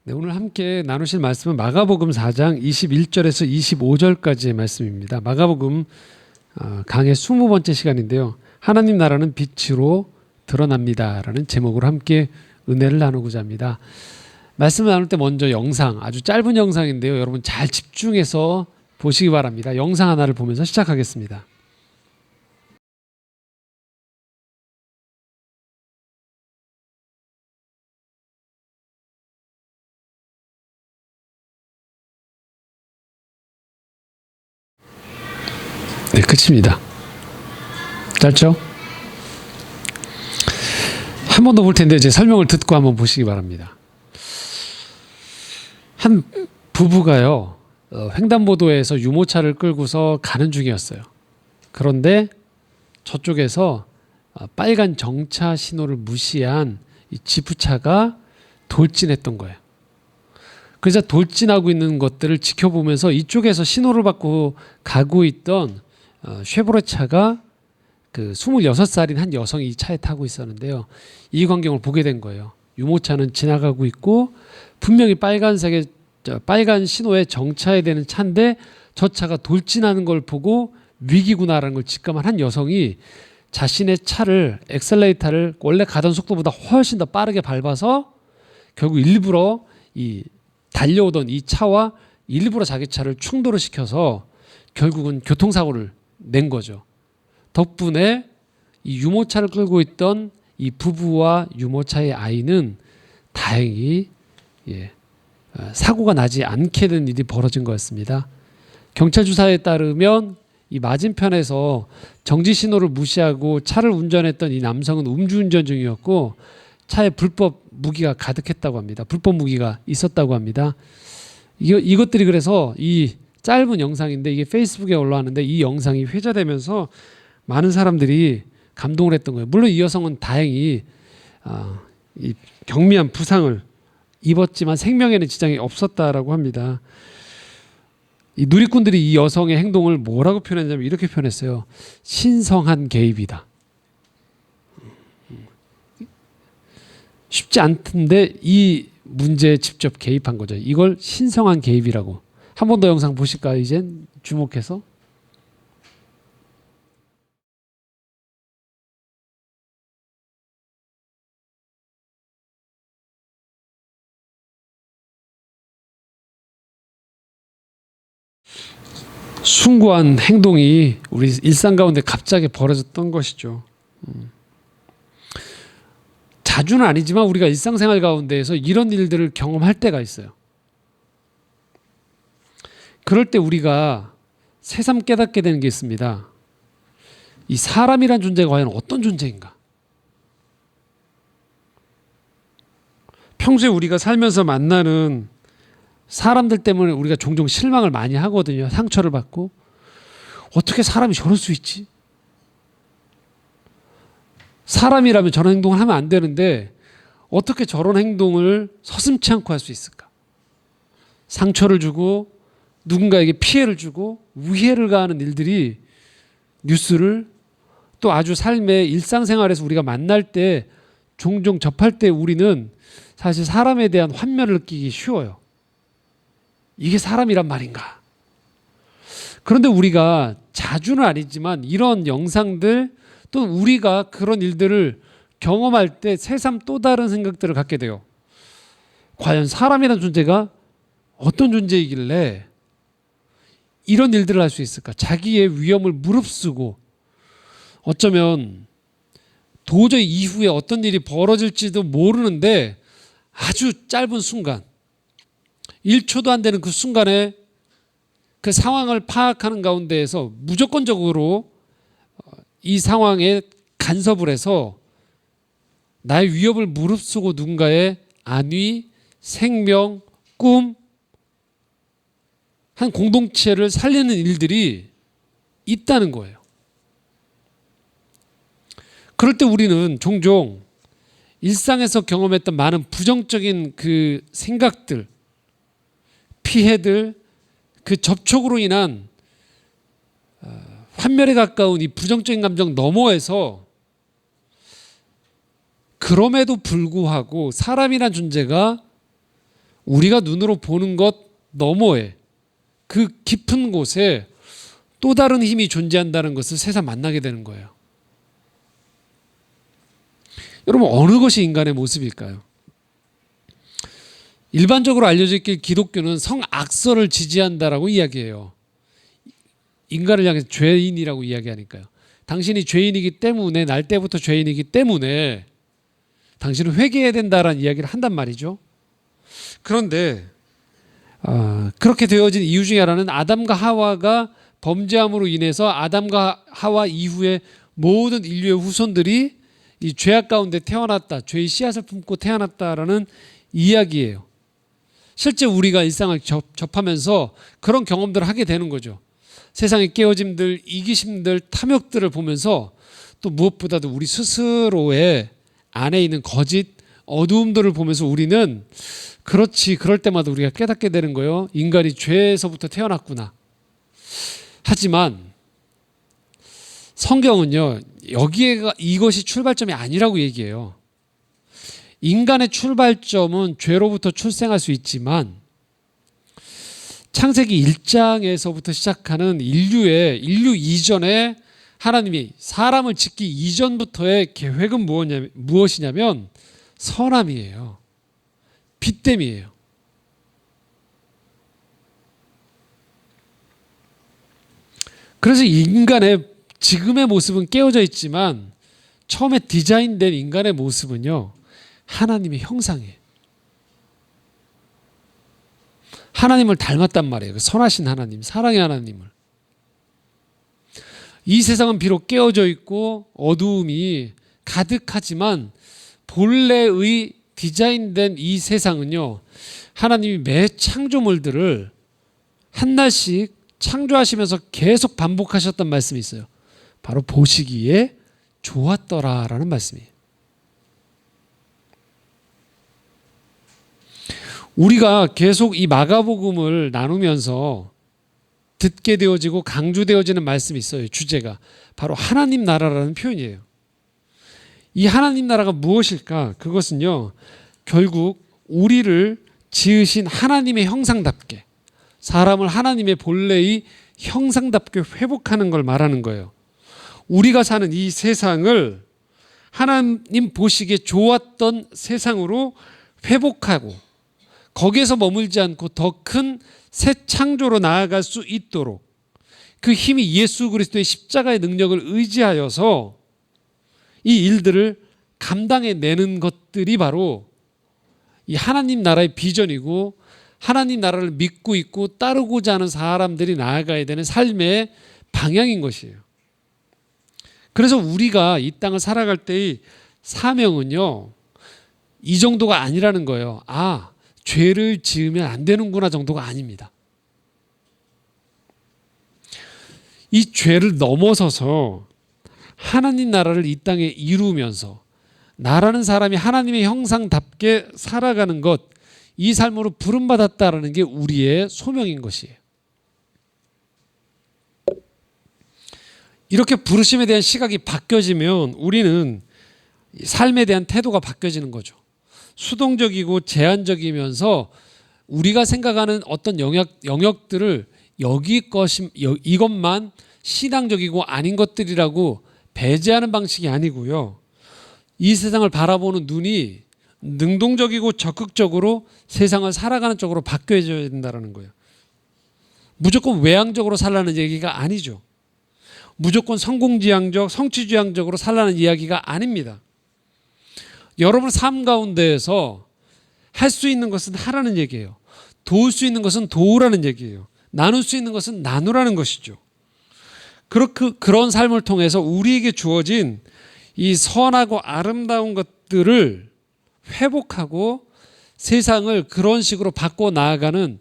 네, 오늘 함께 나누실 말씀은 마가복음 4장 21절에서 25절까지의 말씀입니다. 마가복음 강의 20번째 시간인데요. 하나님 나라는 빛으로 드러납니다 라는 제목으로 함께 은혜를 나누고자 합니다. 말씀을 나눌 때 먼저 영상, 아주 짧은 영상인데요. 여러분 잘 집중해서 보시기 바랍니다. 영상 하나를 보면서 시작하겠습니다. 네, 끝입니다. 짧죠? 한 번 더 볼 텐데 제 설명을 듣고 한번 보시기 바랍니다. 한 부부가요, 횡단보도에서 유모차를 끌고서 가는 중이었어요. 그런데 저쪽에서 빨간 정차 신호를 무시한 이 지프차가 돌진했던 거예요. 그래서 돌진하고 있는 것들을 지켜보면서 이쪽에서 신호를 받고 가고 있던 쉐보레차가 그 26살인 한 여성이 이 차에 타고 있었는데요. 이 광경을 보게 된 거예요. 유모차는 지나가고 있고 분명히 빨간 신호에 정차해야 되는 차인데 저 차가 돌진하는 걸 보고 위기구나라는 걸 직감한 한 여성이 자신의 차를 엑셀레이터를 원래 가던 속도보다 훨씬 더 빠르게 밟아서 결국 일부러 이 달려오던 이 차와 일부러 자기 차를 충돌을 시켜서 결국은 교통사고를 낸 거죠. 덕분에 이 유모차를 끌고 있던 이 부부와 유모차의 아이는 다행히 사고가 나지 않게 된 일이 벌어진 거였습니다. 경찰 조사에 따르면 이 맞은편에서 정지 신호를 무시하고 차를 운전했던 이 남성은 음주운전 중이었고 차에 불법 무기가 가득했다고 합니다. 불법 무기가 있었다고 합니다. 이것들이 그래서 이 짧은 영상인데 이게 페이스북에 올라왔는데 이 영상이 회자되면서 많은 사람들이 감동을 했던 거예요. 물론 이 여성은 다행히 이 경미한 부상을 입었지만 생명에는 지장이 없었다라고 합니다. 이 누리꾼들이 이 여성의 행동을 뭐라고 표현했냐면 이렇게 표현했어요. 신성한 개입이다. 쉽지 않던데 이 문제에 직접 개입한 거죠. 이걸 신성한 개입이라고. 한 번 더 영상 보실까요? 이젠 주목해서. 숭고한 행동이 우리 일상 가운데 갑자기 벌어졌던 것이죠. 자주는 아니지만 우리가 일상생활 가운데에서 이런 일들을 경험할 때가 있어요. 그럴 때 우리가 새삼 깨닫게 되는 게 있습니다. 이 사람이란 존재가 과연 어떤 존재인가? 평소에 우리가 살면서 만나는 사람들 때문에 우리가 종종 실망을 많이 하거든요. 상처를 받고. 어떻게 사람이 저럴 수 있지? 사람이라면 저런 행동을 하면 안 되는데 어떻게 저런 행동을 서슴지 않고 할 수 있을까? 상처를 주고 누군가에게 피해를 주고 위해를 가하는 일들이 뉴스를 또 아주 삶의 일상생활에서 우리가 만날 때 종종 접할 때 우리는 사실 사람에 대한 환멸을 느끼기 쉬워요. 이게 사람이란 말인가? 그런데 우리가 자주는 아니지만 이런 영상들 또 우리가 그런 일들을 경험할 때 새삼 또 다른 생각들을 갖게 돼요. 과연 사람이라는 존재가 어떤 존재이길래 이런 일들을 할 수 있을까? 자기의 위험을 무릅쓰고 어쩌면 도저히 이후에 어떤 일이 벌어질지도 모르는데 아주 짧은 순간 1초도 안 되는 그 순간에 그 상황을 파악하는 가운데에서 무조건적으로 이 상황에 간섭을 해서 나의 위협을 무릅쓰고 누군가의 안위, 생명, 꿈, 한 공동체를 살리는 일들이 있다는 거예요. 그럴 때 우리는 종종 일상에서 경험했던 많은 부정적인 그 생각들, 피해들, 그 접촉으로 인한 환멸에 가까운 이 부정적인 감정 너머에서 그럼에도 불구하고 사람이란 존재가 우리가 눈으로 보는 것 너머에 그 깊은 곳에 또 다른 힘이 존재한다는 것을 새삼 만나게 되는 거예요. 여러분, 어느 것이 인간의 모습일까요? 일반적으로 알려져 있길 기독교는 성악설을 지지한다라고 이야기해요. 인간을 향해서 죄인이라고 이야기하니까요. 당신이 죄인이기 때문에, 날 때부터 죄인이기 때문에 당신은 회개해야 된다라는 이야기를 한단 말이죠. 그런데 그렇게 되어진 이유 중에 하나는 아담과 하와가 범죄함으로 인해서 아담과 하와 이후에 모든 인류의 후손들이 이 죄악 가운데 태어났다, 죄의 씨앗을 품고 태어났다라는 이야기예요. 실제 우리가 일상을 접하면서 그런 경험들을 하게 되는 거죠. 세상의 깨어짐들, 이기심들, 탐욕들을 보면서 또 무엇보다도 우리 스스로의 안에 있는 거짓, 어두움들을 보면서 우리는 그렇지, 그럴 때마다 우리가 깨닫게 되는 거예요. 인간이 죄에서부터 태어났구나. 하지만 성경은요, 여기에가 이것이 출발점이 아니라고 얘기해요. 인간의 출발점은 죄로부터 출생할 수 있지만 창세기 1장에서부터 시작하는 인류 이전에 하나님이 사람을 짓기 이전부터의 계획은 무엇이냐면 선함이에요. 빛됨이에요. 그래서 인간의 지금의 모습은 깨어져 있지만 처음에 디자인된 인간의 모습은요, 하나님의 형상이에요. 하나님을 닮았단 말이에요. 선하신 하나님, 사랑의 하나님을. 이 세상은 비록 깨어져 있고 어두움이 가득하지만 본래의 디자인된 이 세상은요, 하나님이 매 창조물들을 한날씩 창조하시면서 계속 반복하셨던 말씀이 있어요. 바로 보시기에 좋았더라라는 말씀이에요. 우리가 계속 이 마가복음을 나누면서 듣게 되어지고 강조되어지는 말씀이 있어요. 주제가 바로 하나님 나라라는 표현이에요. 이 하나님 나라가 무엇일까? 그것은요, 결국 우리를 지으신 하나님의 형상답게, 사람을 하나님의 본래의 형상답게 회복하는 걸 말하는 거예요. 우리가 사는 이 세상을 하나님 보시기에 좋았던 세상으로 회복하고 거기에서 머물지 않고 더 큰 새 창조로 나아갈 수 있도록 그 힘이 예수 그리스도의 십자가의 능력을 의지하여서 이 일들을 감당해내는 것들이 바로 이 하나님 나라의 비전이고 하나님 나라를 믿고 있고 따르고자 하는 사람들이 나아가야 되는 삶의 방향인 것이에요. 그래서 우리가 이 땅을 살아갈 때의 사명은요, 이 정도가 아니라는 거예요. 죄를 지으면 안 되는구나 정도가 아닙니다. 이 죄를 넘어서서 하나님 나라를 이 땅에 이루면서 나라는 사람이 하나님의 형상답게 살아가는 것, 이 삶으로 부름받았다라는 게 우리의 소명인 것이에요. 이렇게 부르심에 대한 시각이 바뀌어지면 우리는 삶에 대한 태도가 바뀌어지는 거죠. 수동적이고 제한적이면서 우리가 생각하는 어떤 영역들을 이것만 신앙적이고 아닌 것들이라고 배제하는 방식이 아니고요. 이 세상을 바라보는 눈이 능동적이고 적극적으로 세상을 살아가는 쪽으로 바뀌어져야 된다는 거예요. 무조건 외향적으로 살라는 얘기가 아니죠. 무조건 성공지향적, 성취지향적으로 살라는 이야기가 아닙니다. 여러분 삶 가운데에서 할 수 있는 것은 하라는 얘기예요. 도울 수 있는 것은 도우라는 얘기예요. 나눌 수 있는 것은 나누라는 것이죠. 그런 삶을 통해서 우리에게 주어진 이 선하고 아름다운 것들을 회복하고 세상을 그런 식으로 바꿔 나아가는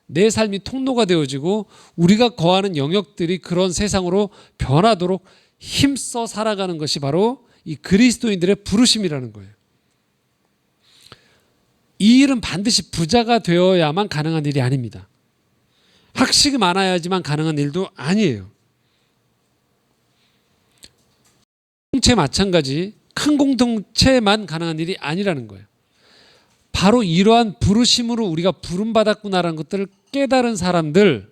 내 삶이 통로가 되어지고 우리가 거하는 영역들이 그런 세상으로 변하도록 힘써 살아가는 것이 바로 이 그리스도인들의 부르심이라는 거예요. 이 일은 반드시 부자가 되어야만 가능한 일이 아닙니다. 학식이 많아야지만 가능한 일도 아니에요. 공동체 마찬가지 큰 공동체만 가능한 일이 아니라는 거예요. 바로 이러한 부르심으로 우리가 부름받았구나라는 것들을 깨달은 사람들,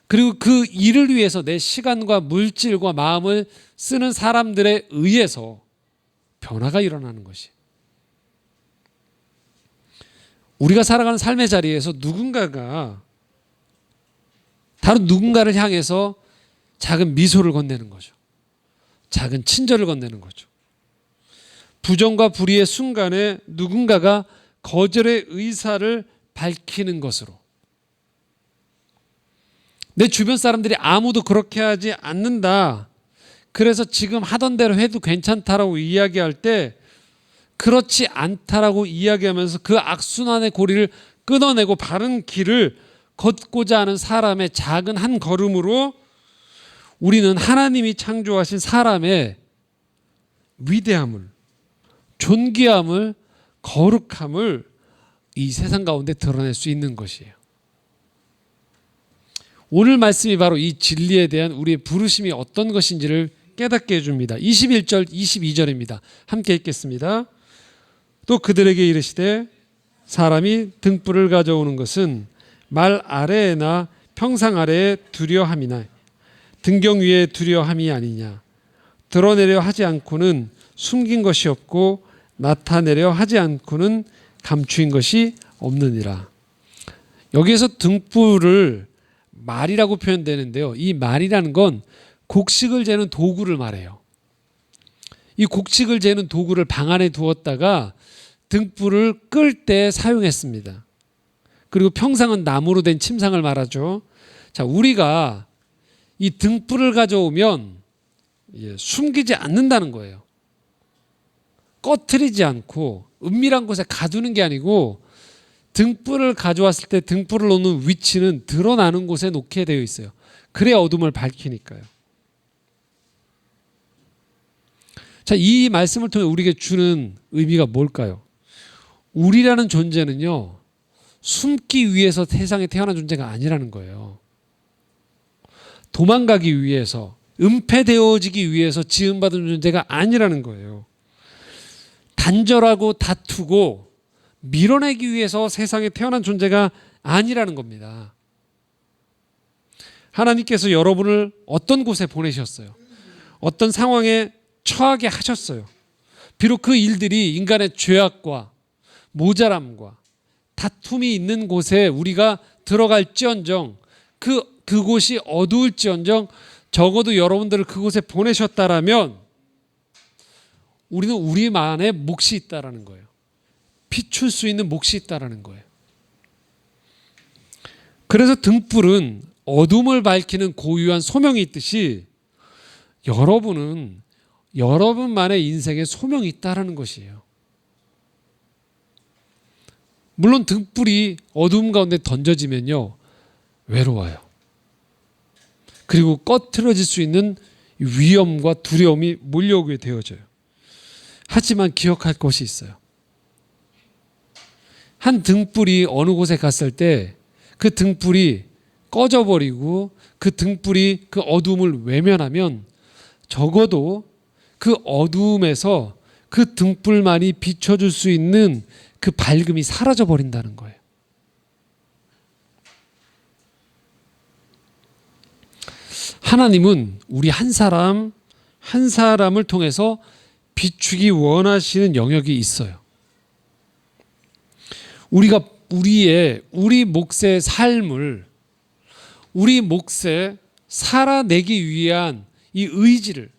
그리고 그 일을 위해서 내 시간과 물질과 마음을 쓰는 사람들에 의해서 변화가 일어나는 것이. 우리가 살아가는 삶의 자리에서 누군가가 다른 누군가를 향해서 작은 미소를 건네는 거죠. 작은 친절을 건네는 거죠. 부정과 불의의 순간에 누군가가 거절의 의사를 밝히는 것으로. 내 주변 사람들이 아무도 그렇게 하지 않는다, 그래서 지금 하던 대로 해도 괜찮다라고 이야기할 때 그렇지 않다라고 이야기하면서 그 악순환의 고리를 끊어내고 바른 길을 걷고자 하는 사람의 작은 한 걸음으로 우리는 하나님이 창조하신 사람의 위대함을, 존귀함을, 거룩함을 이 세상 가운데 드러낼 수 있는 것이에요. 오늘 말씀이 바로 이 진리에 대한 우리의 부르심이 어떤 것인지를 깨닫게 해줍니다. 21절 22절입니다. 함께 읽겠습니다. 또 그들에게 이르시되 사람이 등불을 가져오는 것은 말 아래에나 평상 아래에 두려함이나 등경 위에 두려함이 아니냐. 드러내려 하지 않고는 숨긴 것이 없고 나타내려 하지 않고는 감추인 것이 없느니라. 여기에서 등불을 말이라고 표현되는데요. 이 말이라는 건 곡식을 재는 도구를 말해요. 이 곡식을 재는 도구를 방 안에 두었다가 등불을 끌 때 사용했습니다. 그리고 평상은 나무로 된 침상을 말하죠. 자, 우리가 이 등불을 가져오면 숨기지 않는다는 거예요. 꺼트리지 않고 은밀한 곳에 가두는 게 아니고, 등불을 가져왔을 때 등불을 놓는 위치는 드러나는 곳에 놓게 되어 있어요. 그래야 어둠을 밝히니까요. 자, 이 말씀을 통해 우리에게 주는 의미가 뭘까요? 우리라는 존재는요, 숨기 위해서 세상에 태어난 존재가 아니라는 거예요. 도망가기 위해서, 은폐되어지기 위해서 지음받은 존재가 아니라는 거예요. 단절하고 다투고 밀어내기 위해서 세상에 태어난 존재가 아니라는 겁니다. 하나님께서 여러분을 어떤 곳에 보내셨어요? 어떤 상황에 처하게 하셨어요. 비록 그 일들이 인간의 죄악과 모자람과 다툼이 있는 곳에 우리가 들어갈지언정, 그곳이 어두울지언정, 적어도 여러분들을 그곳에 보내셨다라면 우리는 우리만의 몫이 있다라는 거예요. 비출 수 있는 몫이 있다라는 거예요. 그래서 등불은 어둠을 밝히는 고유한 소명이 있듯이 여러분은 여러분만의 인생에 소명이 있다라는 것이에요. 물론 등불이 어둠 가운데 던져지면요, 외로워요. 그리고 꺼트려질 수 있는 위험과 두려움이 몰려오게 되어져요. 하지만 기억할 것이 있어요. 한 등불이 어느 곳에 갔을 때 그 등불이 꺼져버리고 그 등불이 그 어둠을 외면하면 적어도 그 어둠에서 그 등불만이 비춰줄 수 있는 그 밝음이 사라져버린다는 거예요. 하나님은 우리 한 사람 한 사람을 통해서 비추기 원하시는 영역이 있어요. 우리가 우리 몫의 삶을, 우리 몫에 살아내기 위한 이 의지를,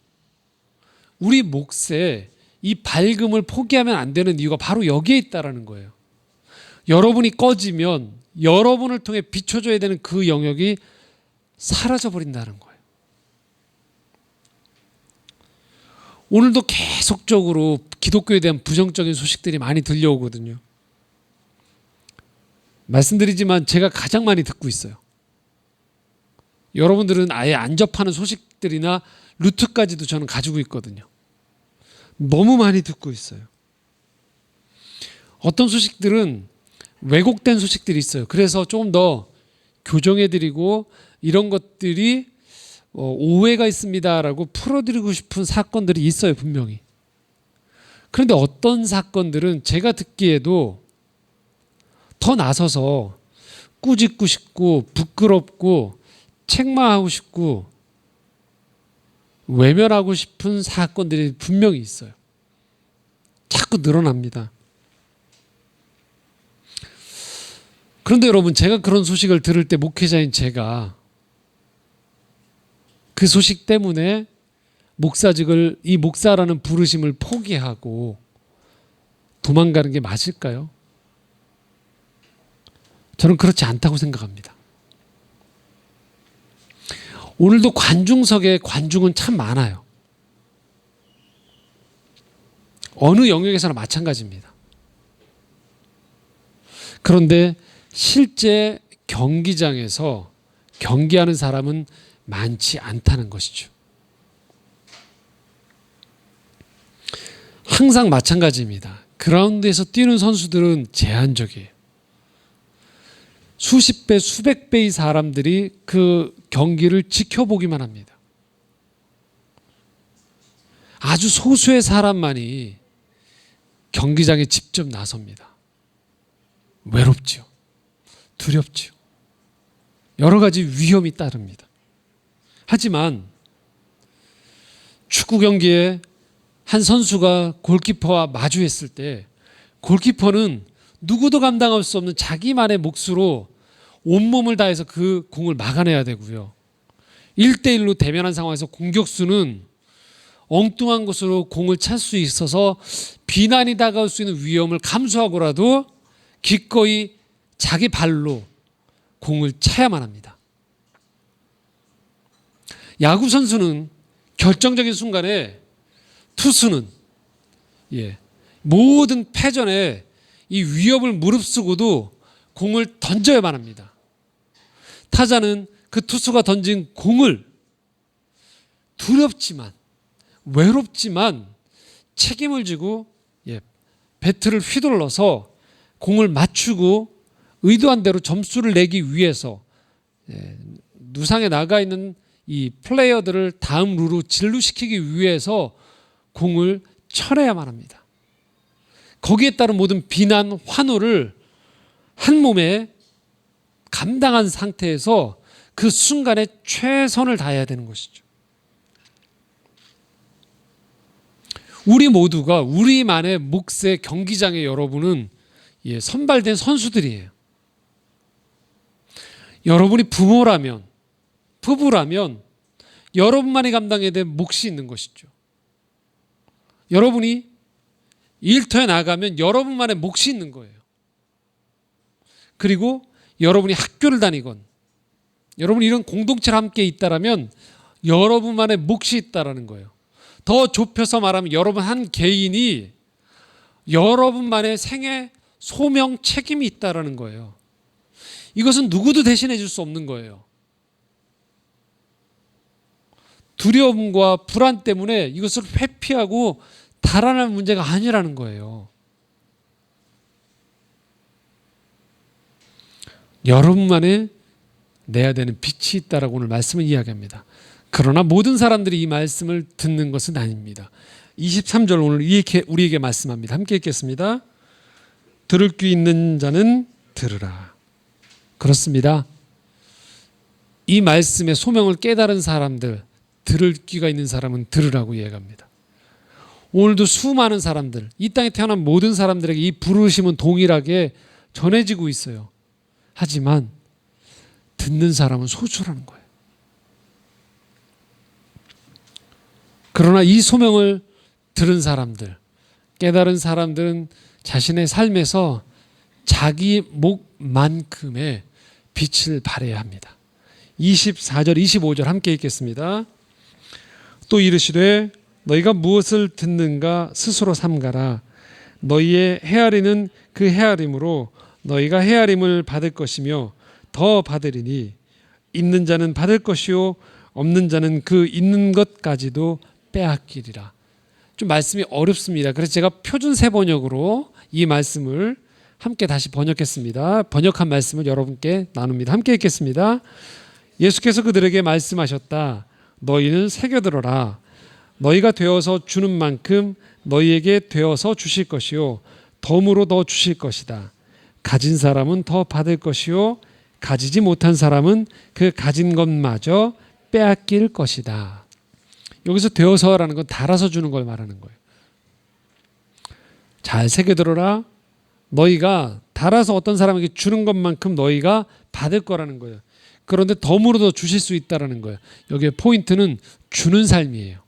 우리 몫에 이 밝음을 포기하면 안 되는 이유가 바로 여기에 있다라는 거예요. 여러분이 꺼지면 여러분을 통해 비춰줘야 되는 그 영역이 사라져버린다는 거예요. 오늘도 계속적으로 기독교에 대한 부정적인 소식들이 많이 들려오거든요. 말씀드리지만 제가 가장 많이 듣고 있어요. 여러분들은 아예 안 접하는 소식들이나 루트까지도 저는 가지고 있거든요. 너무 많이 듣고 있어요. 어떤 소식들은 왜곡된 소식들이 있어요. 그래서 조금 더 교정해드리고 이런 것들이 오해가 있습니다라고 풀어드리고 싶은 사건들이 있어요, 분명히. 그런데 어떤 사건들은 제가 듣기에도 더 나서서 꾸짖고 싶고 부끄럽고 책망하고 싶고 외면하고 싶은 사건들이 분명히 있어요. 자꾸 늘어납니다. 그런데 여러분, 제가 그런 소식을 들을 때 목회자인 제가 그 소식 때문에 목사직을, 이 목사라는 부르심을 포기하고 도망가는 게 맞을까요? 저는 그렇지 않다고 생각합니다. 오늘도 관중석에 관중은 참 많아요. 어느 영역에서나 마찬가지입니다. 그런데 실제 경기장에서 경기하는 사람은 많지 않다는 것이죠. 항상 마찬가지입니다. 그라운드에서 뛰는 선수들은 제한적이에요. 수십 배, 수백 배의 사람들이 그 경기를 지켜보기만 합니다. 아주 소수의 사람만이 경기장에 직접 나섭니다. 외롭죠. 두렵죠. 여러 가지 위험이 따릅니다. 하지만 축구 경기에 한 선수가 골키퍼와 마주했을 때 골키퍼는 누구도 감당할 수 없는 자기만의 몫으로 온몸을 다해서 그 공을 막아내야 되고요. 1대1로 대면한 상황에서 공격수는 엉뚱한 곳으로 공을 찰 수 있어서 비난이 다가올 수 있는 위험을 감수하고라도 기꺼이 자기 발로 공을 차야만 합니다. 야구 선수는 결정적인 순간에 투수는 모든 패전에 이 위협을 무릅쓰고도 공을 던져야만 합니다. 타자는 그 투수가 던진 공을 두렵지만 외롭지만 책임을 지고 배트를 휘둘러서 공을 맞추고 의도한 대로 점수를 내기 위해서 누상에 나가 있는 이 플레이어들을 다음 루로 진루시키기 위해서 공을 쳐내야만 합니다. 거기에 따른 모든 비난, 환호를 한 몸에 감당한 상태에서 그 순간에 최선을 다해야 되는 것이죠. 우리 모두가 우리만의 몫의 경기장의 여러분은 선발된 선수들이에요. 여러분이 부모라면, 부부라면 여러분만이 감당해야 될 몫이 있는 것이죠. 여러분이 일터에 나가면 여러분만의 몫이 있는 거예요. 그리고 여러분이 학교를 다니건 여러분이 이런 공동체를 함께 있다라면 여러분만의 몫이 있다라는 거예요. 더 좁혀서 말하면 여러분 한 개인이 여러분만의 생애 소명 책임이 있다라는 거예요. 이것은 누구도 대신해 줄 수 없는 거예요. 두려움과 불안 때문에 이것을 회피하고 달아날 문제가 아니라는 거예요. 여러분만의 내야 되는 빛이 있다라고 오늘 말씀을 이야기합니다. 그러나 모든 사람들이 이 말씀을 듣는 것은 아닙니다. 23절 오늘 이렇게 우리에게 말씀합니다. 함께 읽겠습니다. 들을 귀 있는 자는 들으라. 그렇습니다. 이 말씀의 소명을 깨달은 사람들, 들을 귀가 있는 사람은 들으라고 이야기합니다. 오늘도 수많은 사람들, 이 땅에 태어난 모든 사람들에게 이 부르심은 동일하게 전해지고 있어요. 하지만 듣는 사람은 소수라는 거예요. 그러나 이 소명을 들은 사람들, 깨달은 사람들은 자신의 삶에서 자기 몫만큼의 빛을 발해야 합니다. 24절, 25절 함께 읽겠습니다. 또 이르시되 너희가 무엇을 듣는가 스스로 삼가라. 너희의 헤아리는 그 헤아림으로 너희가 헤아림을 받을 것이며 더 받으리니 있는 자는 받을 것이요 없는 자는 그 있는 것까지도 빼앗기리라. 좀 말씀이 어렵습니다. 그래서 제가 표준 세번역으로 이 말씀을 함께 다시 번역했습니다. 번역한 말씀을 여러분께 나눕니다. 함께 읽겠습니다. 예수께서 그들에게 말씀하셨다. 너희는 새겨들어라. 너희가 되어서 주는 만큼 너희에게 되어서 주실 것이요 덤으로 더 주실 것이다. 가진 사람은 더 받을 것이요 가지지 못한 사람은 그 가진 것마저 빼앗길 것이다. 여기서 되어서라는 건 달아서 주는 걸 말하는 거예요. 잘 새겨들어라. 너희가 달아서 어떤 사람에게 주는 것만큼 너희가 받을 거라는 거예요. 그런데 덤으로 더 주실 수 있다라는 거예요. 여기에 포인트는 주는 삶이에요.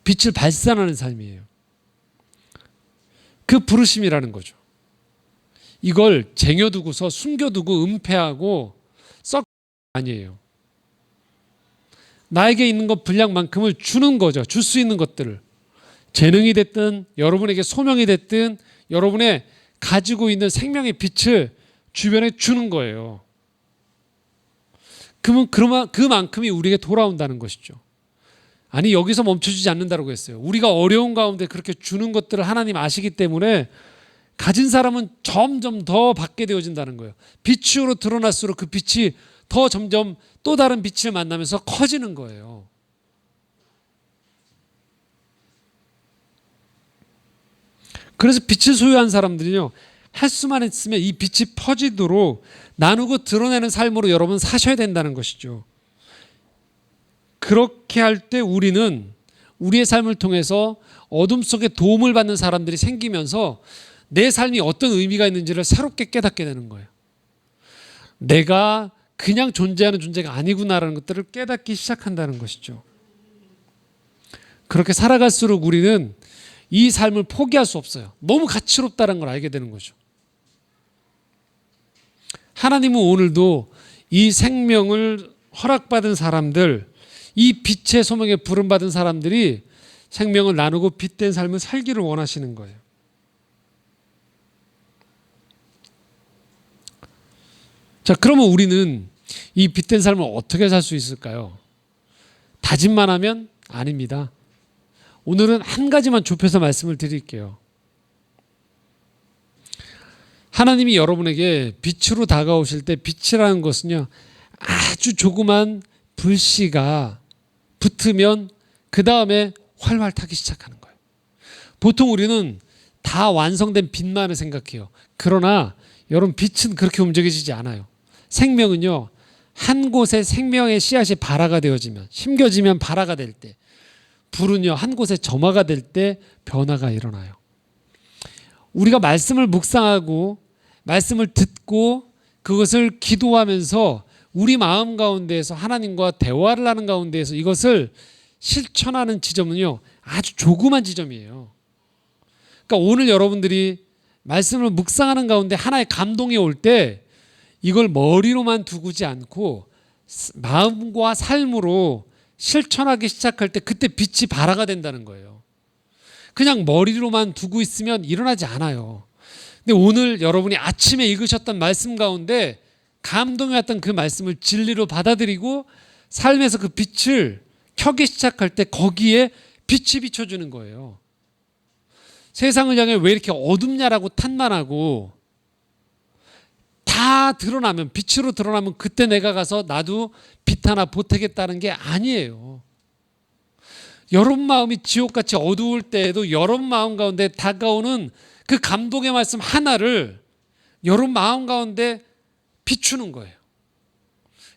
빛을 발산하는 삶이에요. 그 부르심이라는 거죠. 이걸 쟁여두고서 숨겨두고 은폐하고 썩 아니에요. 나에게 있는 것 분량만큼을 주는 거죠. 줄 수 있는 것들을. 재능이 됐든 여러분에게 소명이 됐든 여러분의 가지고 있는 생명의 빛을 주변에 주는 거예요. 그러면 그만큼이 우리에게 돌아온다는 것이죠. 아니 여기서 멈춰주지 않는다고 했어요. 우리가 어려운 가운데 그렇게 주는 것들을 하나님 아시기 때문에 가진 사람은 점점 더 받게 되어진다는 거예요. 빛으로 드러날수록 그 빛이 더 점점 또 다른 빛을 만나면서 커지는 거예요. 그래서 빛을 소유한 사람들은요, 할 수만 있으면 이 빛이 퍼지도록 나누고 드러내는 삶으로 여러분 사셔야 된다는 것이죠. 그렇게 할 때 우리는 우리의 삶을 통해서 어둠 속에 도움을 받는 사람들이 생기면서 내 삶이 어떤 의미가 있는지를 새롭게 깨닫게 되는 거예요. 내가 그냥 존재하는 존재가 아니구나라는 것들을 깨닫기 시작한다는 것이죠. 그렇게 살아갈수록 우리는 이 삶을 포기할 수 없어요. 너무 가치롭다는 걸 알게 되는 거죠. 하나님은 오늘도 이 생명을 허락받은 사람들, 이 빛의 소명에 부름받은 사람들이 생명을 나누고 빛된 삶을 살기를 원하시는 거예요. 자, 그러면 우리는 이 빛된 삶을 어떻게 살 수 있을까요? 다짐만 하면 아닙니다. 오늘은 한 가지만 좁혀서 말씀을 드릴게요. 하나님이 여러분에게 빛으로 다가오실 때 빛이라는 것은요, 아주 조그만 불씨가 붙으면 그 다음에 활활 타기 시작하는 거예요. 보통 우리는 다 완성된 빛만을 생각해요. 그러나 여러분, 빛은 그렇게 움직여지지 않아요. 생명은요, 한 곳에 생명의 씨앗이 발화가 되어지면, 심겨지면 발화가 될 때, 불은요, 한 곳에 점화가 될 때 변화가 일어나요. 우리가 말씀을 묵상하고 말씀을 듣고 그것을 기도하면서 우리 마음 가운데에서 하나님과 대화를 하는 가운데에서 이것을 실천하는 지점은요, 아주 조그만 지점이에요. 그러니까 오늘 여러분들이 말씀을 묵상하는 가운데 하나의 감동이 올 때 이걸 머리로만 두지 않고 마음과 삶으로 실천하기 시작할 때 그때 빛이 발화가 된다는 거예요. 그냥 머리로만 두고 있으면 일어나지 않아요. 근데 오늘 여러분이 아침에 읽으셨던 말씀 가운데 감동이 왔던 그 말씀을 진리로 받아들이고 삶에서 그 빛을 켜기 시작할 때 거기에 빛이 비춰주는 거예요. 세상을 향해 왜 이렇게 어둡냐라고 탄만하고 다 드러나면, 빛으로 드러나면 그때 내가 가서 나도 빛 하나 보태겠다는 게 아니에요. 여러분 마음이 지옥같이 어두울 때에도 여러분 마음 가운데 다가오는 그 감동의 말씀 하나를 여러분 마음 가운데 비추는 거예요.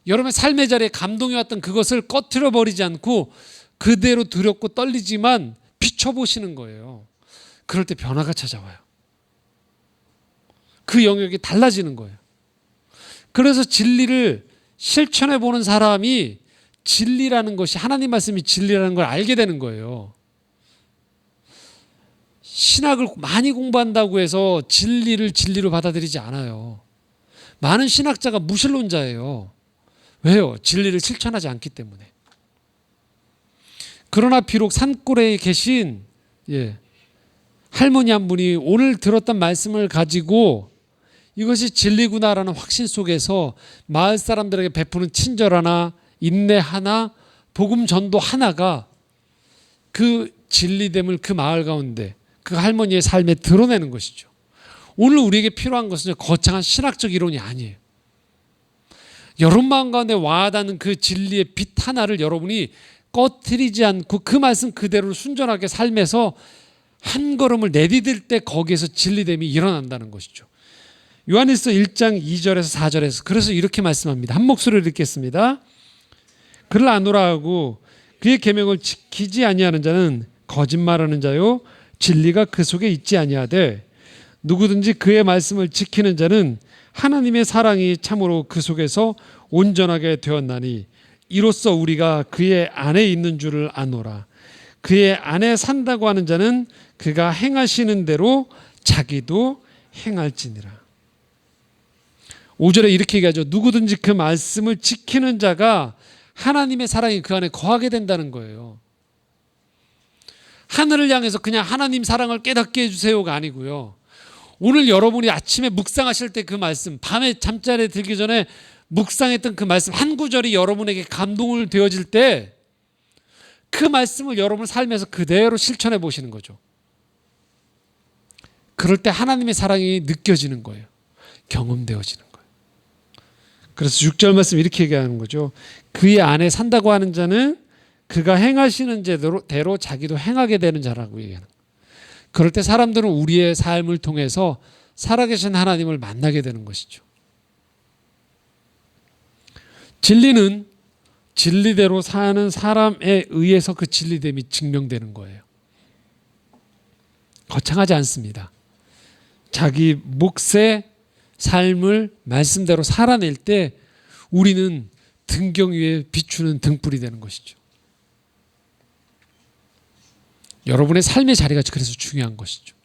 여러분의 삶의 자리에 감동이 왔던 그것을 꺼트려 버리지 않고 그대로 두렵고 떨리지만 비춰보시는 거예요. 그럴 때 변화가 찾아와요. 그 영역이 달라지는 거예요. 그래서 진리를 실천해 보는 사람이 진리라는 것이, 하나님 말씀이 진리라는 걸 알게 되는 거예요. 신학을 많이 공부한다고 해서 진리를 진리로 받아들이지 않아요. 많은 신학자가 무신론자예요. 왜요? 진리를 실천하지 않기 때문에. 그러나 비록 산골에 계신 할머니 한 분이 오늘 들었던 말씀을 가지고 이것이 진리구나라는 확신 속에서 마을 사람들에게 베푸는 친절 하나, 인내 하나, 복음 전도 하나가 그 진리됨을 그 마을 가운데 그 할머니의 삶에 드러내는 것이죠. 오늘 우리에게 필요한 것은 거창한 신학적 이론이 아니에요. 여러분 마음 가운데 와닿는 그 진리의 빛 하나를 여러분이 꺼트리지 않고 그 말씀 그대로 순전하게 삶에서 한 걸음을 내디딜 때 거기에서 진리됨이 일어난다는 것이죠. 요한일서 1장 2절에서 4절에서 그래서 이렇게 말씀합니다. 한 목소리로 읽겠습니다. 그를 아노라 하고 그의 계명을 지키지 아니하는 자는 거짓말하는 자요 진리가 그 속에 있지 아니하되 누구든지 그의 말씀을 지키는 자는 하나님의 사랑이 참으로 그 속에서 온전하게 되었나니 이로써 우리가 그의 안에 있는 줄을 아노라. 그의 안에 산다고 하는 자는 그가 행하시는 대로 자기도 행할지니라. 5절에 이렇게 얘기하죠. 누구든지 그 말씀을 지키는 자가 하나님의 사랑이 그 안에 거하게 된다는 거예요. 하늘을 향해서 그냥 하나님 사랑을 깨닫게 해주세요가 아니고요. 오늘 여러분이 아침에 묵상하실 때 그 말씀, 밤에 잠자리에 들기 전에 묵상했던 그 말씀 한 구절이 여러분에게 감동을 되어질 때 그 말씀을 여러분 삶에서 그대로 실천해 보시는 거죠. 그럴 때 하나님의 사랑이 느껴지는 거예요. 경험되어지는 거예요. 그래서 6절 말씀 이렇게 얘기하는 거죠. 그의 안에 산다고 하는 자는 그가 행하시는 대로 자기도 행하게 되는 자라고 얘기하는 거예요. 그럴 때 사람들은 우리의 삶을 통해서 살아계신 하나님을 만나게 되는 것이죠. 진리는 진리대로 사는 사람에 의해서 그 진리됨이 증명되는 거예요. 거창하지 않습니다. 자기 몫의 삶을 말씀대로 살아낼 때 우리는 등경 위에 비추는 등불이 되는 것이죠. 여러분의 삶의 자리가 그래서 중요한 것이죠.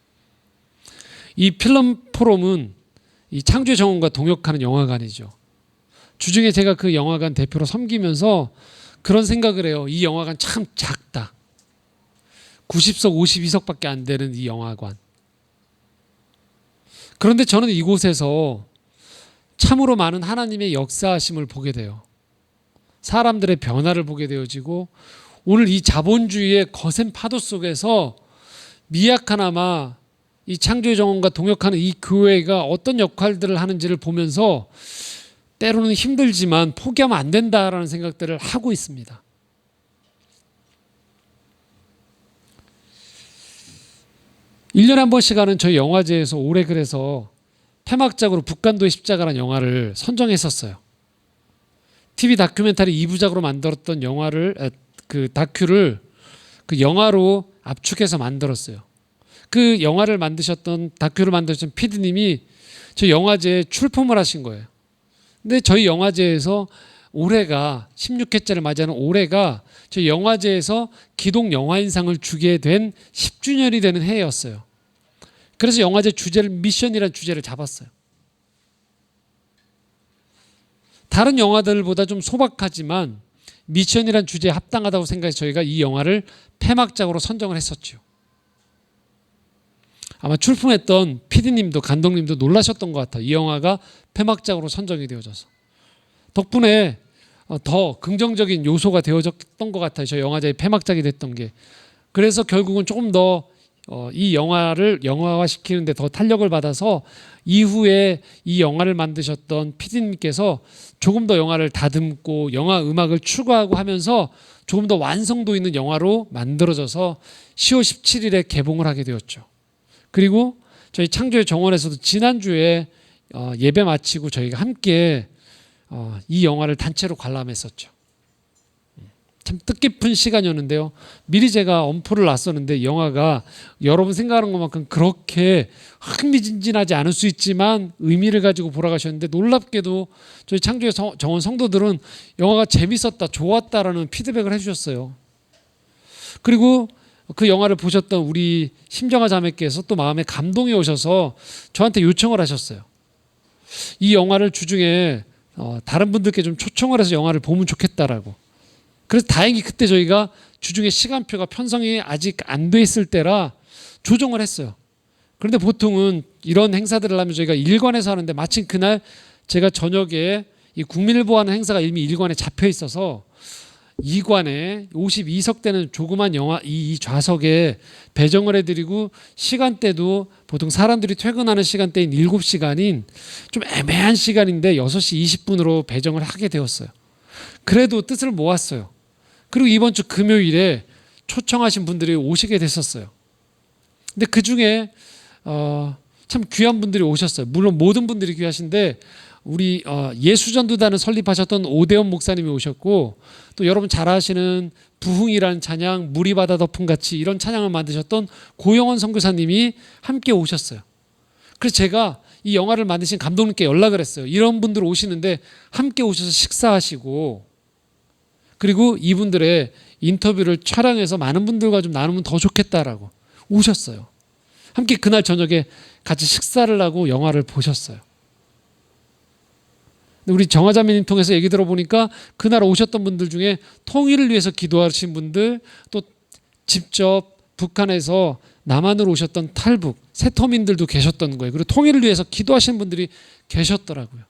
이 필름 포럼은 이 창조의 정원과 동역하는 영화관이죠. 주중에 제가 그 영화관 대표로 섬기면서 그런 생각을 해요. 이 영화관 참 작다. 90석, 52석밖에 안 되는 이 영화관. 그런데 저는 이곳에서 참으로 많은 하나님의 역사하심을 보게 돼요. 사람들의 변화를 보게 되어지고 오늘 이 자본주의의 거센 파도 속에서 미약하나마 이 창조의 정원과 동역하는 이 교회가 어떤 역할들을 하는지를 보면서 때로는 힘들지만 포기하면 안 된다라는 생각들을 하고 있습니다. (1년에) 한 번씩 하는 저희 영화제에서 올해 그래서 폐막작으로 북간도의 십자가라는 영화를 선정했었어요. TV 다큐멘터리 2부작으로 만들었던 그 다큐를 그 영화로 압축해서 만들었어요. 그 영화를 만드셨던 다큐를 만드셨던 PD님이 저 영화제에 출품을 하신 거예요. 근데 저희 영화제에서 올해가 16회째를 맞이하는 올해가 저희 영화제에서 기동 영화인상을 주게 된 10주년이 되는 해였어요. 그래서 영화제 주제를 미션이라는 주제를 잡았어요. 다른 영화들보다 좀 소박하지만 미션이라는 주제에 합당하다고 생각해서 저희가 이 영화를 폐막작으로 선정을 했었죠. 아마 출품했던 PD님도 감독님도 놀라셨던 것 같아요. 이 영화가 폐막작으로 선정이 되어져서. 덕분에 더 긍정적인 요소가 되어졌던 것 같아요. 저 영화제의 폐막작이 됐던 게. 그래서 결국은 조금 더 이 영화를 영화화시키는 데 더 탄력을 받아서 이후에 이 영화를 만드셨던 PD님께서 조금 더 영화를 다듬고 영화 음악을 추가하고 하면서 조금 더 완성도 있는 영화로 만들어져서 10월 17일에 개봉을 하게 되었죠. 그리고 저희 창조의 정원에서도 지난주에 예배 마치고 저희가 함께 이 영화를 단체로 관람했었죠. 참 뜻깊은 시간이었는데요. 미리 제가 엄포를 놨었는데 이 영화가 여러분 생각하는 것만큼 그렇게 흥미진진하지 않을 수 있지만 의미를 가지고 보러 가셨는데 놀랍게도 저희 창조의 정원 성도들은 영화가 재밌었다, 좋았다라는 피드백을 해주셨어요. 그리고 그 영화를 보셨던 우리 심정아 자매께서 또 마음에 감동이 오셔서 저한테 요청을 하셨어요. 이 영화를 주중에 다른 분들께 좀 초청을 해서 영화를 보면 좋겠다라고. 그래서 다행히 그때 저희가 주중에 시간표가 편성이 아직 안 돼 있을 때라 조정을 했어요. 그런데 보통은 이런 행사들을 하면 저희가 일관해서 하는데 마침 그날 제가 저녁에 이 국민일보 하는 행사가 이미 일관에 잡혀 있어서 2관에 52석 되는 조그만 영화 이 좌석에 배정을 해드리고 시간대도 보통 사람들이 퇴근하는 시간대인 7시간인 좀 애매한 시간인데 6시 20분으로 배정을 하게 되었어요. 그래도 뜻을 모았어요. 그리고 이번 주 금요일에 초청하신 분들이 오시게 됐었어요. 근데 그 중에 참 귀한 분들이 오셨어요. 물론 모든 분들이 귀하신데 우리 예수전도단을 설립하셨던 오대원 목사님이 오셨고, 또 여러분 잘 아시는 부흥이라는 찬양, 물이 바다 덮음 같이 이런 찬양을 만드셨던 고영원 선교사님이 함께 오셨어요. 그래서 제가 이 영화를 만드신 감독님께 연락을 했어요. 이런 분들 오시는데 함께 오셔서 식사하시고, 그리고 이분들의 인터뷰를 촬영해서 많은 분들과 좀 나누면 더 좋겠다라고 오셨어요. 함께 그날 저녁에 같이 식사를 하고 영화를 보셨어요. 우리 정화자매님 통해서 얘기 들어보니까 그날 오셨던 분들 중에 통일을 위해서 기도하신 분들, 또 직접 북한에서 남한으로 오셨던 탈북, 세터민들도 계셨던 거예요. 그리고 통일을 위해서 기도하시는 분들이 계셨더라고요.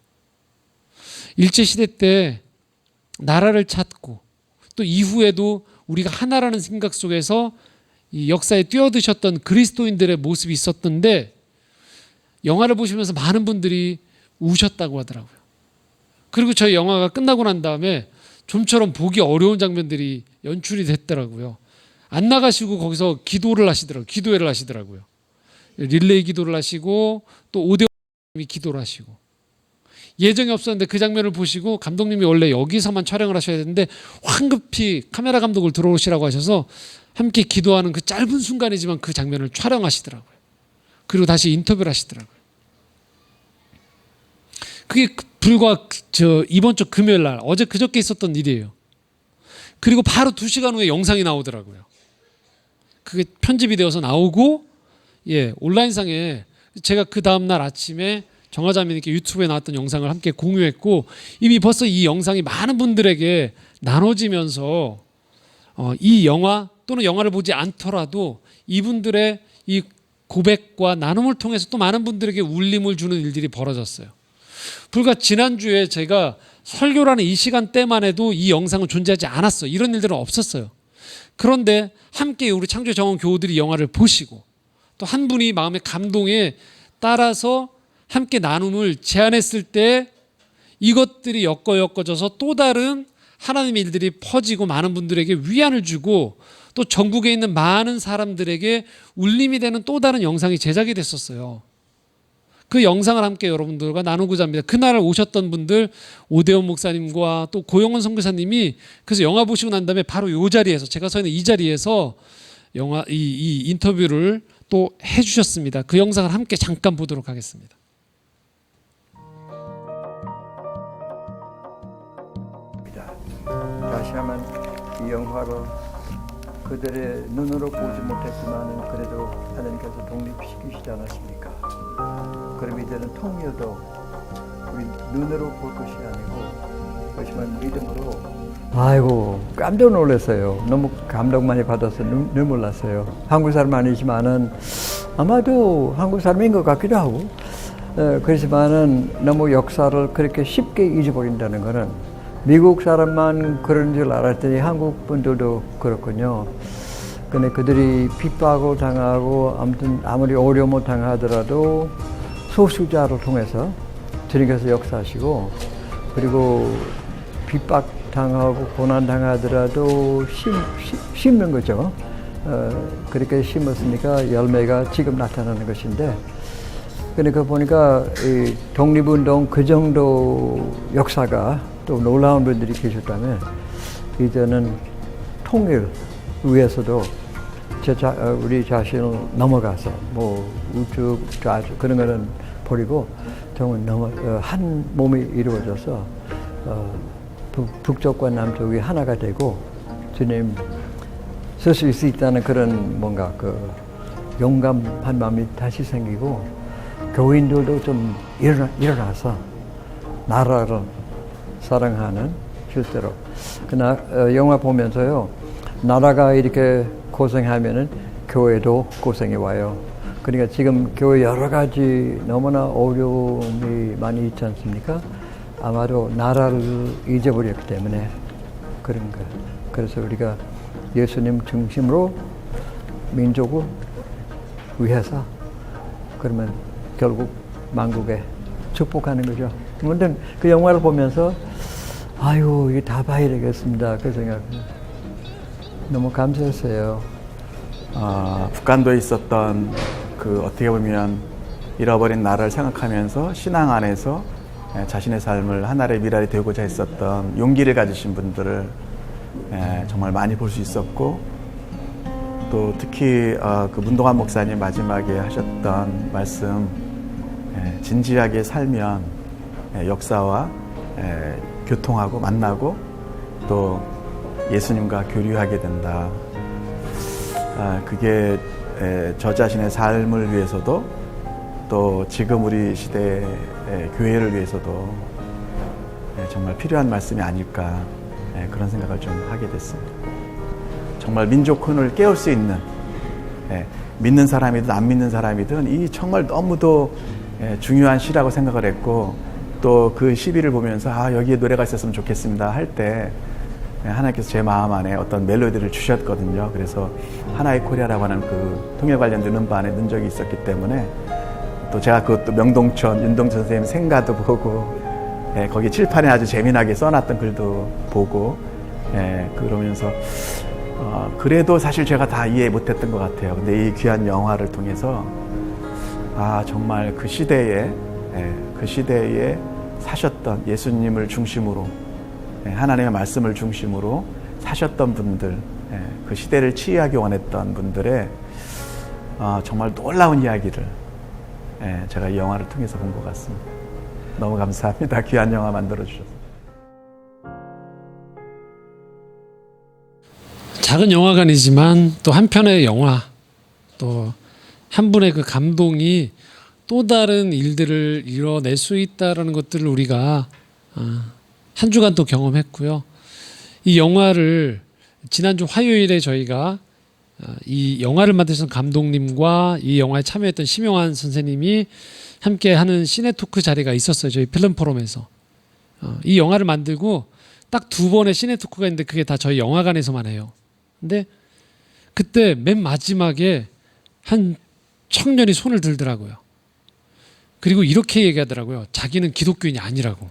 일제시대 때 나라를 찾고 또 이후에도 우리가 하나라는 생각 속에서 이 역사에 뛰어드셨던 그리스도인들의 모습이 있었던데, 영화를 보시면서 많은 분들이 우셨다고 하더라고요. 그리고 저희 영화가 끝나고 난 다음에 좀처럼 보기 어려운 장면들이 연출이 됐더라고요. 안 나가시고 거기서 기도를 하시더라고요. 기도회를 하시더라고요. 릴레이 기도를 하시고 또 오대원님이 기도를 하시고, 예정이 없었는데 그 장면을 보시고 감독님이 원래 여기서만 촬영을 하셔야 되는데 황급히 카메라 감독을 들어오시라고 하셔서 함께 기도하는 그 짧은 순간이지만 그 장면을 촬영하시더라고요. 그리고 다시 인터뷰를 하시더라고요. 그게 불과 이번 주 금요일 날, 어제 그저께 있었던 일이에요. 그리고 바로 2시간 후에 영상이 나오더라고요. 그게 편집이 되어서 나오고, 온라인상에 제가 그 다음날 아침에 정화자매님께 유튜브에 나왔던 영상을 함께 공유했고, 이미 벌써 이 영상이 많은 분들에게 나눠지면서 이 영화 또는 영화를 보지 않더라도 이분들의 이 고백과 나눔을 통해서 또 많은 분들에게 울림을 주는 일들이 벌어졌어요. 불과 지난주에 제가 설교라는 이 시간대만 해도 이 영상은 존재하지 않았어요. 이런 일들은 없었어요. 그런데 함께 우리 창조의 정원 교우들이 영화를 보시고, 또 한 분이 마음의 감동에 따라서 함께 나눔을 제안했을 때 이것들이 엮어져서 또 다른 하나님의 일들이 퍼지고 많은 분들에게 위안을 주고, 또 전국에 있는 많은 사람들에게 울림이 되는 또 다른 영상이 제작이 됐었어요. 그 영상을 함께 여러분들과 나누고자 합니다. 그날 오셨던 분들, 오대원 목사님과 또 고영원 선교사님이 그래서 영화 보시고 난 다음에 바로 이 자리에서, 제가 서 있는 이 자리에서 영화 이 인터뷰를 또 해주셨습니다. 그 영상을 함께 잠깐 보도록 하겠습니다. 다시 한번 이 영화를 그들의 눈으로 보지 못했지만 그래도 하나님께서 독립시키시지 않았습니까? 그럼 이제는 통일도 우리 눈으로 볼 것이 아니고 그렇지만 믿음으로. 아이고 깜짝 놀랐어요. 너무 감동 많이 받아서 눈물 났어요. 한국 사람 아니지만은 아마도 한국 사람인 것 같기도 하고, 그렇지만은 너무 역사를 그렇게 쉽게 잊어버린다는 거는 미국 사람만 그런 줄 알았더니 한국 분들도 그렇군요. 근데 그들이 핍박을 당하고 아무튼 아무리 어려움을 당하더라도 소수자를 통해서 주님께서 역사하시고, 그리고 핍박 당하고 고난 당하더라도 심는 거죠. 그렇게 심었으니까 열매가 지금 나타나는 것인데, 그러니까 보니까 이 독립운동 그 정도 역사가 또 놀라운 분들이 계셨다면 이제는 통일 위해서도 우리 자신을 넘어가서 뭐 우측 좌측 그런 거는 버리고 정말 한 몸이 이루어져서 북쪽과 남쪽이 하나가 되고 주님 쓸 수 있다는 그런 뭔가 그 용감한 마음이 다시 생기고, 교인들도 좀 일어나서 나라를 사랑하는, 실제로 영화 보면서요, 나라가 이렇게 고생하면은 교회도 고생이 와요. 그러니까 지금 교회 여러 가지 너무나 어려움이 많이 있지 않습니까? 아마도 나라를 잊어버렸기 때문에 그런 거예요. 그래서 우리가 예수님 중심으로 민족을 위해서, 그러면 결국 만국에 축복하는 거죠. 아무튼 그 영화를 보면서 아유 이게 다 봐야 되겠습니다 그 생각. 너무 감사했어요. 북한도에 있었던 그 어떻게 보면 잃어버린 나라를 생각하면서 신앙 안에서 자신의 삶을 하나의 미랄이 되고자 했었던 용기를 가지신 분들을 정말 많이 볼 수 있었고, 또 특히 그 문동환 목사님 마지막에 하셨던 말씀, 진지하게 살면 역사와 교통하고 만나고 또 예수님과 교류하게 된다. 그게 저 자신의 삶을 위해서도 또 지금 우리 시대의 교회를 위해서도 정말 필요한 말씀이 아닐까, 그런 생각을 좀 하게 됐습니다. 정말 민족 혼을 깨울 수 있는, 믿는 사람이든 안 믿는 사람이든 이 정말 너무도 중요한 시라고 생각을 했고, 또 그 시비를 보면서 여기에 노래가 있었으면 좋겠습니다 할 때 하나님께서 제 마음 안에 어떤 멜로디를 주셨거든요. 그래서 하나의 코리아라고 하는 그 통일 관련된 음반에 넣은 적이 있었기 때문에, 또 제가 그것도 명동천 윤동천 선생님 생가도 보고, 거기 칠판에 아주 재미나게 써놨던 글도 보고, 그러면서 그래도 사실 제가 다 이해 못했던 것 같아요. 근데 이 귀한 영화를 통해서 정말 그 시대에 사셨던 예수님을 중심으로, 하나님의 말씀을 중심으로 사셨던 분들, 그 시대를 치유하기 원했던 분들의 정말 놀라운 이야기를 제가 이 영화를 통해서 본 것 같습니다. 너무 감사합니다. 귀한 영화 만들어주셔서. 작은 영화관이지만 또 한편의 영화, 또 한 분의 그 감동이 또 다른 일들을 이뤄낼 수 있다라는 것들을 우리가 한 주간 또 경험했고요. 이 영화를 지난주 화요일에 저희가 이 영화를 만드신 감독님과 이 영화에 참여했던 심용환 선생님이 함께 하는 시네토크 자리가 있었어요. 저희 필름 포럼에서. 이 영화를 만들고 딱 2번의 시네토크가 있는데 그게 다 저희 영화관에서만 해요. 근데 그때 맨 마지막에 한 청년이 손을 들더라고요. 그리고 이렇게 얘기하더라고요. 자기는 기독교인이 아니라고.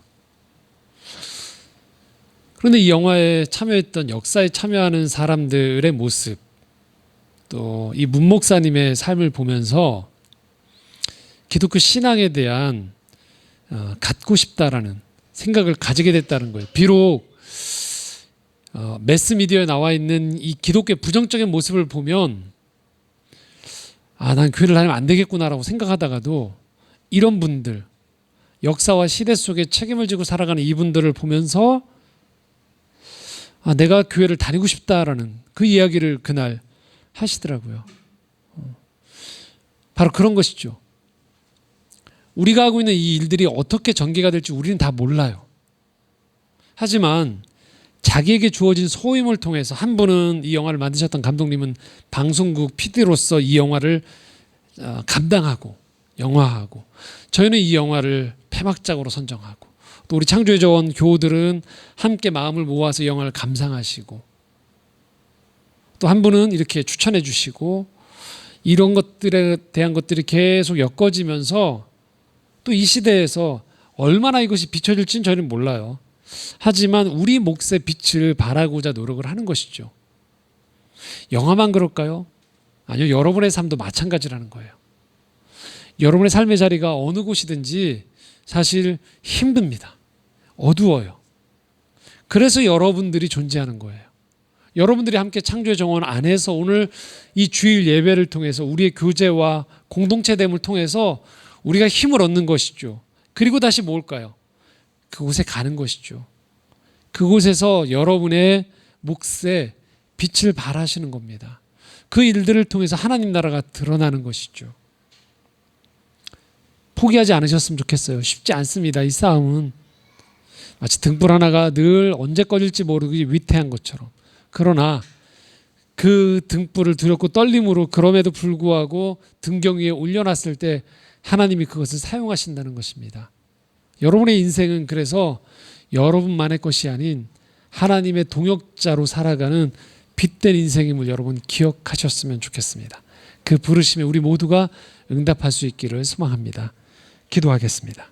그런데 이 영화에 참여했던, 역사에 참여하는 사람들의 모습, 또 이 문 목사님의 삶을 보면서 기독교 신앙에 대한 갖고 싶다라는 생각을 가지게 됐다는 거예요. 비록 매스미디어에 나와 있는 이 기독교의 부정적인 모습을 보면 난 교회를 다니면 안 되겠구나라고 생각하다가도 이런 분들, 역사와 시대 속에 책임을 지고 살아가는 이분들을 보면서 내가 교회를 다니고 싶다라는 그 이야기를 그날 하시더라고요. 바로 그런 것이죠. 우리가 하고 있는 이 일들이 어떻게 전개가 될지 우리는 다 몰라요. 하지만 자기에게 주어진 소임을 통해서, 한 분은 이 영화를 만드셨던 감독님은 방송국 PD로서 이 영화를 감당하고 영화하고, 저희는 이 영화를 폐막작으로 선정하고, 또 우리 창조의 저원 교우들은 함께 마음을 모아서 이 영화를 감상하시고, 또 한 분은 이렇게 추천해 주시고, 이런 것들에 대한 것들이 계속 엮어지면서 또 이 시대에서 얼마나 이것이 비춰질지는 저희는 몰라요. 하지만 우리 몫의 빛을 발하고자 노력을 하는 것이죠. 영화만 그럴까요? 아니요, 여러분의 삶도 마찬가지라는 거예요. 여러분의 삶의 자리가 어느 곳이든지 사실 힘듭니다. 어두워요. 그래서 여러분들이 존재하는 거예요. 여러분들이 함께 창조의 정원 안에서 오늘 이 주일 예배를 통해서 우리의 교제와 공동체됨을 통해서 우리가 힘을 얻는 것이죠. 그리고 다시 뭘까요? 그곳에 가는 것이죠. 그곳에서 여러분의 몫에 빛을 발하시는 겁니다. 그 일들을 통해서 하나님 나라가 드러나는 것이죠. 포기하지 않으셨으면 좋겠어요. 쉽지 않습니다. 이 싸움은 마치 등불 하나가 늘 언제 꺼질지 모르기 위태한 것처럼. 그러나 그 등불을 두렵고 떨림으로, 그럼에도 불구하고 등경 위에 올려놨을 때 하나님이 그것을 사용하신다는 것입니다. 여러분의 인생은 그래서 여러분만의 것이 아닌 하나님의 동역자로 살아가는 빛된 인생임을 여러분 기억하셨으면 좋겠습니다. 그 부르심에 우리 모두가 응답할 수 있기를 소망합니다. 기도하겠습니다.